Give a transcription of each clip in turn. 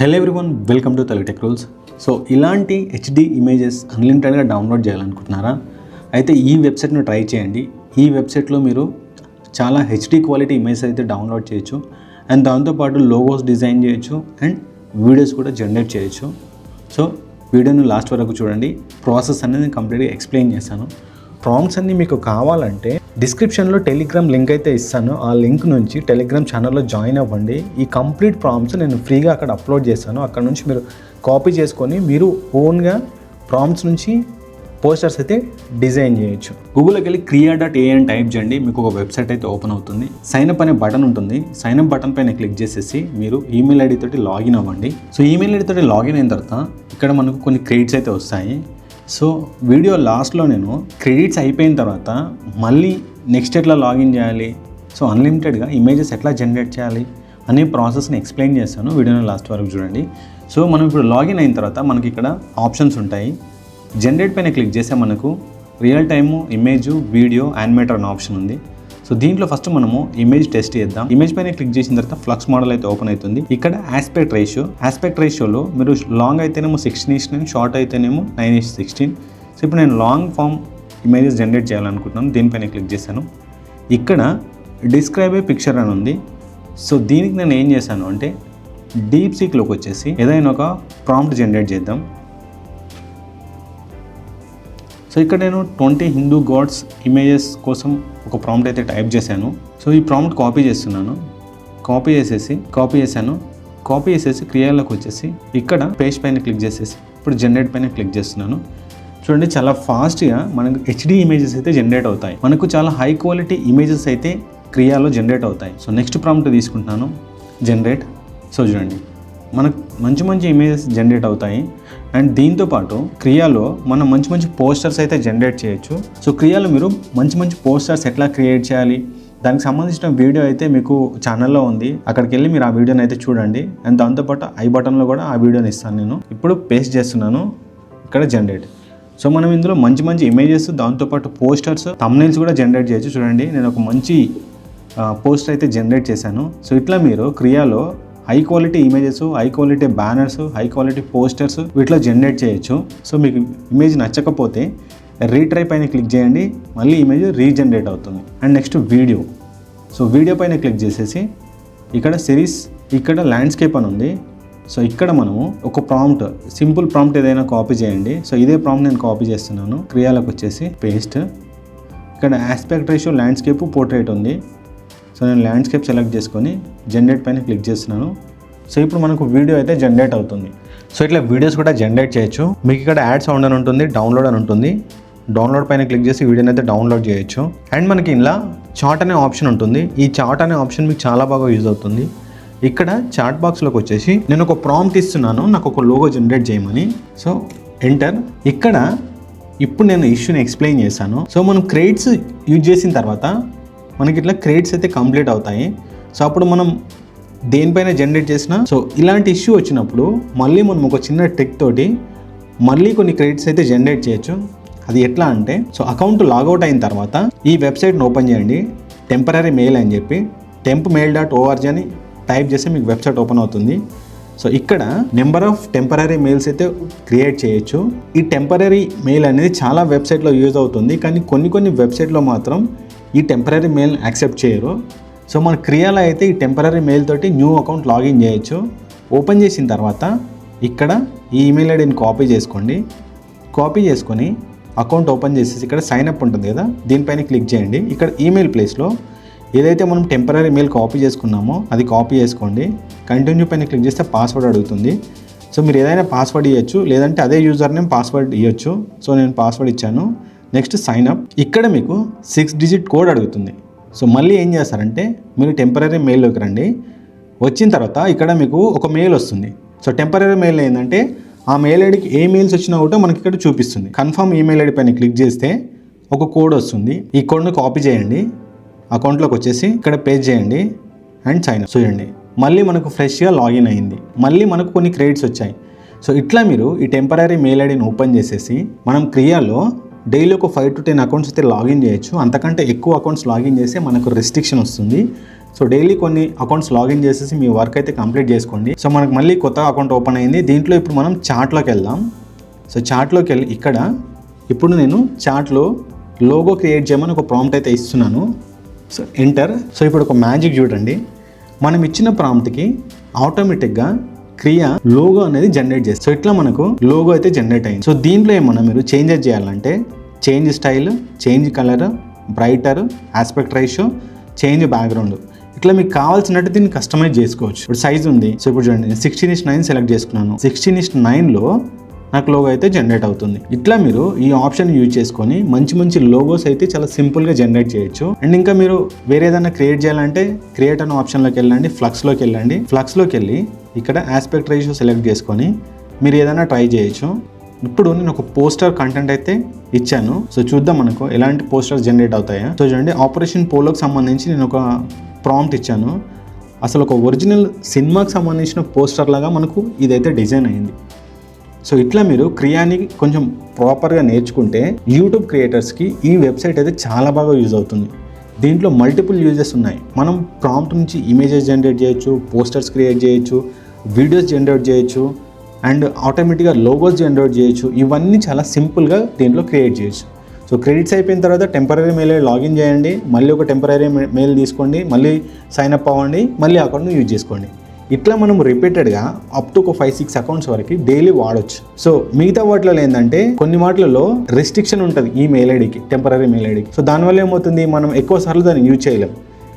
Hello everyone, welcome to Telugu tech rules. So ఇలాంటి HD images అన్లిమిటెడ్గా download చేయాలనుకుంటున్నారా? అయితే ఈ వెబ్సైట్ను ట్రై చేయండి. ఈ వెబ్సైట్లో మీరు చాలా హెచ్డి క్వాలిటీ ఇమేజెస్ అయితే డౌన్లోడ్ చేయొచ్చు అండ్ దాంతోపాటు లోగోస్ డిజైన్ చేయొచ్చు అండ్ వీడియోస్ కూడా జనరేట్ చేయొచ్చు. సో వీడియోని లాస్ట్ వరకు చూడండి. ప్రాసెస్ అనేది కంప్లీట్గా ఎక్స్ప్లెయిన్ చేశాను. ప్రాంప్ట్స్ అన్నీ మీకు కావాలంటే డిస్క్రిప్షన్లో టెలిగ్రామ్ లింక్ అయితే ఇస్తాను. ఆ లింక్ నుంచి టెలిగ్రామ్ ఛానల్లో జాయిన్ అవ్వండి. ఈ కంప్లీట్ ప్రాంప్ట్స్ నేను ఫ్రీగా అక్కడ అప్లోడ్ చేశాను. అక్కడ నుంచి మీరు కాపీ చేసుకొని మీరు ఓన్గా ప్రాంప్ట్స్ నుంచి పోస్టర్స్ అయితే డిజైన్ చేయొచ్చు. గూగుల్కి వెళ్ళి క్రియా.ఏ అని టైప్ చేయండి. మీకు ఒక వెబ్సైట్ అయితే ఓపెన్ అవుతుంది. సైన్అప్ అనే బటన్ ఉంటుంది. సైన్అప్ బటన్ పైన క్లిక్ చేసేసి మీరు ఈమెయిల్ ఐడి తోటి లాగిన్ అవ్వండి. సో ఈమెయిల్ ఐడి తోటి లాగిన్ అయిన తర్వాత ఇక్కడ మనకు కొన్ని క్రెడిట్స్ అయితే వస్తాయి. సో వీడియో లాస్ట్లో నేను క్రెడిట్స్ అయిపోయిన తర్వాత మళ్ళీ నెక్స్ట్ ఎట్లా లాగిన్ చేయాలి, సో అన్లిమిటెడ్గా ఇమేజెస్ ఎట్లా జనరేట్ చేయాలి అనే ప్రాసెస్ని ఎక్స్ప్లెయిన్ చేస్తాను. వీడియోని లాస్ట్ వరకు చూడండి. సో మనం ఇప్పుడు లాగిన్ అయిన తర్వాత మనకి ఇక్కడ ఆప్షన్స్ ఉంటాయి. జనరేట్ పైన క్లిక్ చేస్తే మనకు real time image, video, animator అనే ఆప్షన్ ఉంది. సో దీంట్లో ఫస్ట్ మనము ఇమేజ్ టెస్ట్ చేద్దాం. ఇమేజ్ పైన క్లిక్ చేసిన తర్వాత ఫ్లక్స్ మోడల్ అయితే ఓపెన్ అవుతుంది. ఇక్కడ ఆస్పెక్ట్ రేషియోలో మీరు లాంగ్ అయితేనేమో 16:9, షార్ట్ అయితేనేమో 9:16. సో ఇప్పుడు నేను లాంగ్ ఫామ్ ఇమేజెస్ జనరేట్ చేయాలనుకుంటున్నాను. దీనిపైన క్లిక్ చేశాను. ఇక్కడ డిస్క్రైబ్ ఏ పిక్చర్ అని ఉంది. సో దీనికి నేను ఏం చేశాను అంటే డీప్ సీక్లోకి వచ్చేసి ఏదైనా ఒక ప్రాంప్ట్ జనరేట్ చేద్దాం. సో ఇక్కడ నేను 20 హిందూ గాడ్స్ ఇమేజెస్ కోసం ఒక ప్రాంప్ట్ అయితే టైప్ చేశాను. సో ఈ ప్రాంప్ట్ కాపీ చేస్తున్నాను. కాపీ చేసేసి క్రియాలోకి వచ్చేసి ఇక్కడ పేజ్ పైన క్లిక్ చేసేసి ఇప్పుడు జనరేట్ పైన క్లిక్ చేస్తున్నాను. చూడండి, చాలా ఫాస్ట్గా మనకు హెచ్డి ఇమేజెస్ అయితే జనరేట్ అవుతాయి. మనకు చాలా హై క్వాలిటీ ఇమేజెస్ అయితే క్రియాలో జనరేట్ అవుతాయి. సో నెక్స్ట్ ప్రాంప్ట్ తీసుకుంటున్నాను, జనరేట్. సో చూడండి, మనకు మంచి ఇమేజెస్ జనరేట్ అవుతాయి. అండ్ దీంతోపాటు క్రియాలో మనం మంచి పోస్టర్స్ అయితే జనరేట్ చేయొచ్చు. సో క్రియాలో మీరు మంచి పోస్టర్స్ ఎట్లా క్రియేట్ చేయాలి దానికి సంబంధించిన వీడియో అయితే మీకు ఛానల్లో ఉంది. అక్కడికి వెళ్ళి మీరు ఆ వీడియోని అయితే చూడండి. అండ్ దాంతోపాటు ఐ బటన్లో కూడా ఆ వీడియోని ఇస్తాను. నేను ఇప్పుడు పేస్ట్ చేస్తున్నాను, ఇక్కడ జనరేట్. సో మనం ఇందులో మంచి ఇమేజెస్, దాంతోపాటు పోస్టర్స్, థంబ్నెయిల్స్ కూడా జనరేట్ చేయొచ్చు. చూడండి, నేను ఒక మంచి పోస్టర్ అయితే జనరేట్ చేశాను. సో ఇట్లా మీరు క్రియాలో high quality images, high quality banners, high quality posters వీటిలో జనరేట్ చేయొచ్చు. సో మీకు ఇమేజ్ నచ్చకపోతే రీట్రై పైన క్లిక్ చేయండి, మళ్ళీ ఇమేజ్ రీజనరేట్ అవుతుంది. And next video. So video పైన క్లిక్ చేసేసి ఇక్కడ సిరీస్, ఇక్కడ ల్యాండ్స్కేప్ అని ఉంది. సో ఇక్కడ మనము ఒక ప్రాంప్ట్, సింపుల్ ప్రాంప్ట్ ఏదైనా కాపీ చేయండి. సో ఇదే ప్రాంప్ట్ నేను కాపీ చేస్తున్నాను. క్రియాలకు వచ్చేసి పేస్ట్. ఇక్కడ ఆస్పెక్ట్ రేషియో, ల్యాండ్స్కేప్, పోర్ట్రేట్ ఉంది. సో నేను ల్యాండ్స్కేప్ సెలెక్ట్ చేసుకొని జనరేట్ పైన క్లిక్ చేస్తున్నాను. సో ఇప్పుడు మనకు వీడియో అయితే జనరేట్ అవుతుంది. సో ఇట్లా వీడియోస్ కూడా జనరేట్ చేయొచ్చు. మీకు ఇక్కడ యాడ్ సౌండ్ అని ఉంటుంది, డౌన్లోడ్ అని ఉంటుంది. డౌన్లోడ్ పైన క్లిక్ చేసి వీడియోని అయితే డౌన్లోడ్ చేయొచ్చు. అండ్ మనకి ఇలా చాట్ అనే ఆప్షన్ ఉంటుంది. ఈ చాట్ అనే ఆప్షన్ మీకు చాలా బాగా యూజ్ అవుతుంది. ఇక్కడ చాట్ బాక్స్లోకి వచ్చేసి నేను ఒక ప్రాంప్ట్ ఇస్తున్నాను, నాకు ఒక లోగో జనరేట్ చేయమని. So enter. ఇక్కడ ఇప్పుడు నేను ఇష్యూని ఎక్స్ప్లెయిన్ చేశాను. సో మనం క్రెడిట్స్ యూజ్ చేసిన తర్వాత మనకి ఇట్లా క్రెడిట్స్ అయితే కంప్లీట్ అవుతాయి. సో అప్పుడు మనం దేనిపైన జనరేట్ చేసినా, సో ఇలాంటి ఇష్యూ వచ్చినప్పుడు మళ్ళీ మనం ఒక చిన్న ట్రిక్ తోటి మళ్ళీ కొన్ని క్రెడిట్స్ అయితే జనరేట్ చేయొచ్చు. అది ఎట్లా అంటే, సో అకౌంట్ లాగౌట్ అయిన తర్వాత ఈ వెబ్సైట్ని ఓపెన్ చేయండి. టెంపరరీ మెయిల్ అని చెప్పి tempmail.org అని టైప్ చేస్తే మీకు వెబ్సైట్ ఓపెన్ అవుతుంది. సో ఇక్కడ నెంబర్ ఆఫ్ టెంపరరీ మెయిల్స్ అయితే క్రియేట్ చేయొచ్చు. ఈ టెంపరరీ మెయిల్ అనేది చాలా వెబ్సైట్లో యూజ్ అవుతుంది, కానీ కొన్ని వెబ్సైట్లో మాత్రం ఈ టెంపరరీ మెయిల్ యాక్సెప్ట్ చేయరు. సో మన క్రియాలో అయితే ఈ టెంపరరీ మెయిల్ తోటి న్యూ అకౌంట్ లాగిన్ చేయొచ్చు. ఓపెన్ చేసిన తర్వాత ఇక్కడ ఈ ఈమెయిల్ ఐడిని కాపీ చేసుకోండి. కాపీ చేసుకొని అకౌంట్ ఓపెన్ చేసేసి ఇక్కడ సైన్ అప్ ఉంటుంది కదా, దీనిపైన క్లిక్ చేయండి. ఇక్కడ ఈమెయిల్ ప్లేస్లో ఏదైతే మనం టెంపరరీ మెయిల్ కాపీ చేసుకున్నామో అది కాపీ చేసుకోండి. కంటిన్యూ పైన క్లిక్ చేస్తే పాస్వర్డ్ అడుగుతుంది. సో మీరు ఏదైనా పాస్వర్డ్ ఇవ్వచ్చు, లేదంటే అదే యూజర్ నేమ్ పాస్వర్డ్ ఇవ్వచ్చు. సో నేను పాస్వర్డ్ ఇచ్చాను. Next sign up. ఇక్కడ మీకు 6 డిజిట్ కోడ్ అడుగుతుంది. సో మళ్ళీ ఏం చేస్తారంటే మీరు టెంపరరీ మెయిల్లోకి రండి. వచ్చిన తర్వాత ఇక్కడ మీకు ఒక మెయిల్ వస్తుంది. సో టెంపరరీ మెయిల్ ఏంటంటే ఆ మెయిల్ ఐడికి ఏ మెయిల్స్ వచ్చినా కూడా మనకి ఇక్కడ చూపిస్తుంది. కన్ఫర్మ్ ఈమెయిల్ ఐడి పైన క్లిక్ చేస్తే ఒక కోడ్ వస్తుంది. ఈ కోడ్ను కాపీ చేయండి, అకౌంట్లోకి వచ్చేసి ఇక్కడ పేస్ట్ చేయండి అండ్ సైన్ అప్ చేయండి. మళ్ళీ మనకు ఫ్రెష్గా లాగిన్ అయింది. మళ్ళీ మనకు కొన్ని క్రెడిట్స్ వచ్చాయి. సో ఇట్లా మీరు ఈ టెంపరరీ మెయిల్ ఐడిని ఓపెన్ చేసేసి మనం క్రియాలో డైలీ ఒక 5 to 10 అకౌంట్స్ అయితే లాగిన్ చేయొచ్చు. అంతకంటే ఎక్కువ అకౌంట్స్ లాగిన్ చేస్తే మనకు రెస్ట్రిక్షన్ వస్తుంది. సో డైలీ కొన్ని అకౌంట్స్ లాగిన్ చేసేసి మీ వర్క్ అయితే కంప్లీట్ చేసుకోండి. సో మనకు మళ్ళీ కొత్త అకౌంట్ ఓపెన్ అయింది. దీంట్లో ఇప్పుడు మనం చార్ట్లోకి వెళ్దాం. సో చార్ట్లోకి వెళ్ళి ఇక్కడ ఇప్పుడు నేను చార్ట్లో లోగో క్రియేట్ చేయమని ఒక ప్రాంప్ట్ అయితే ఇస్తున్నాను. So enter. సో ఇప్పుడు ఒక మ్యాజిక్ చూడండి, మనం ఇచ్చిన ప్రాంప్ట్కి ఆటోమేటిక్గా క్రియ లోగో అనేది జనరేట్ చేస్తుంది. సో ఇట్లా మనకు లోగో అయితే జనరేట్ అయింది. సో దీంట్లో ఏమన్నా మీరు చేంజెస్ చేయాలంటే change style, change colour, brighter, aspect ratio, change background, ఇట్లా మీకు కావాల్సినట్టు దీన్ని కస్టమైజ్ చేసుకోవచ్చు. ఇప్పుడు సైజ్ ఉంది. సో ఇప్పుడు చూడండి నేను 16:9 సెలెక్ట్ చేసుకున్నాను. 16:9లో నాకు లోగో అయితే జనరేట్ అవుతుంది. ఇట్లా మీరు ఈ ఆప్షన్ యూజ్ చేసుకొని మంచి మంచి లోగోస్ అయితే చాలా సింపుల్గా జనరేట్ చేయొచ్చు. అండ్ ఇంకా మీరు వేరే ఏదైనా క్రియేట్ చేయాలంటే క్రియేట్ అనే ఆప్షన్లోకి వెళ్ళండి, ఫ్లక్స్లోకి వెళ్ళండి. ఫ్లక్స్లోకి వెళ్ళి ఇక్కడ ఆస్పెక్ట్ రేషియో సెలెక్ట్ చేసుకొని మీరు ఏదైనా ట్రై చేయొచ్చు. ఇప్పుడు నేను ఒక పోస్టర్ కంటెంట్ అయితే ఇచ్చాను. సో చూద్దాం మనకు ఎలాంటి పోస్టర్స్ జనరేట్ అవుతాయా. సో చూడండి ఆపరేషన్ పోలోకి సంబంధించి నేను ఒక ప్రాంప్ట్ ఇచ్చాను. అసలు ఒక ఒరిజినల్ సినిమాకి సంబంధించిన పోస్టర్ లాగా మనకు ఇదైతే డిజైన్ అయింది. సో ఇట్లా మీరు క్రియాని కొంచెం ప్రాపర్గా నేర్చుకుంటే యూట్యూబ్ క్రియేటర్స్కి ఈ వెబ్సైట్ అయితే చాలా బాగా యూజ్ అవుతుంది. దీంట్లో మల్టిపుల్ యూజెస్ ఉన్నాయి. మనం ప్రాంప్ట్ నుంచి ఇమేజెస్ జనరేట్ చేయొచ్చు, పోస్టర్స్ క్రియేట్ చేయొచ్చు, వీడియోస్ జనరేట్ చేయొచ్చు, అండ్ ఆటోమేటిక్గా లోగోస్ జనరేట్ చేయొచ్చు. ఇవన్నీ చాలా సింపుల్గా దీంట్లో క్రియేట్ చేయొచ్చు. సో క్రెడిట్స్ అయిపోయిన తర్వాత టెంపరీ మెయిల్ లాగిన్ చేయండి, మళ్ళీ ఒక టెంపరీ మెయిల్ తీసుకోండి, మళ్ళీ సైన్ అప్ అవ్వండి, మళ్ళీ అకౌంట్ని యూజ్ చేసుకోండి. ఇట్లా మనం రిపీటెడ్గా అప్ టు ఒక 5-6 అకౌంట్స్ వరకు డైలీ వాడొచ్చు. సో మిగతా వాటిలో ఏంటంటే కొన్ని వాటిలలో రెస్ట్రిక్షన్ ఉంటుంది ఈ మెయిల్ ఐడికి, టెంపరీ మెయిల్ ఐడికి. సో దానివల్ల ఏమవుతుంది, మనం ఎక్కువ సార్లు దాన్ని యూజ్ చేయలేం.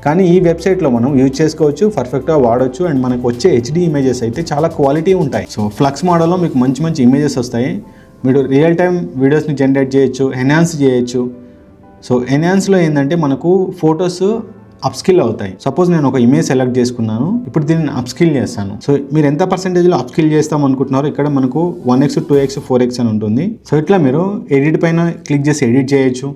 కానీ ఈ వెబ్సైట్లో మనం యూజ్ చేసుకోవచ్చు, పర్ఫెక్ట్గా వాడొచ్చు. అండ్ మనకు వచ్చే హెచ్డి ఇమేజెస్ అయితే చాలా క్వాలిటీ ఉంటాయి. సో ఫ్లక్స్ మోడల్లో మీకు మంచి మంచి ఇమేజెస్ వస్తాయి. మీరు రియల్ టైం వీడియోస్ని జనరేట్ చేయొచ్చు, ఎన్హాన్స్ చేయొచ్చు. సో ఎన్హాన్స్లో ఏంటంటే మనకు ఫొటోస్ అప్స్కిల్ అవుతాయి. సపోజ్ నేను ఒక ఇమేజ్ సెలెక్ట్ చేసుకున్నాను, ఇప్పుడు దీన్ని అప్స్కిల్ చేస్తాను. సో మీరు ఎంత పర్సెంటేజ్లో అప్స్కిల్ చేస్తాం అనుకుంటున్నారో ఇక్కడ మనకు 1x, 2x, 4x అని ఉంటుంది. సో ఇట్లా మీరు ఎడిట్ పైన క్లిక్ చేసి ఎడిట్ చేయొచ్చు,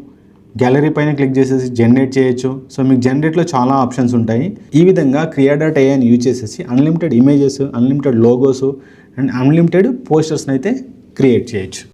గ్యాలరీ పైన క్లిక్ చేసేసి జనరేట్ చేయొచ్చు. సో మీకు జనరేట్లో చాలా ఆప్షన్స్ ఉంటాయి. ఈ విధంగా Crea.ai యూజ్ చేసేసి unlimited images, unlimited logos and unlimited పోస్టర్స్ని అయితే క్రియేట్ చేయొచ్చు.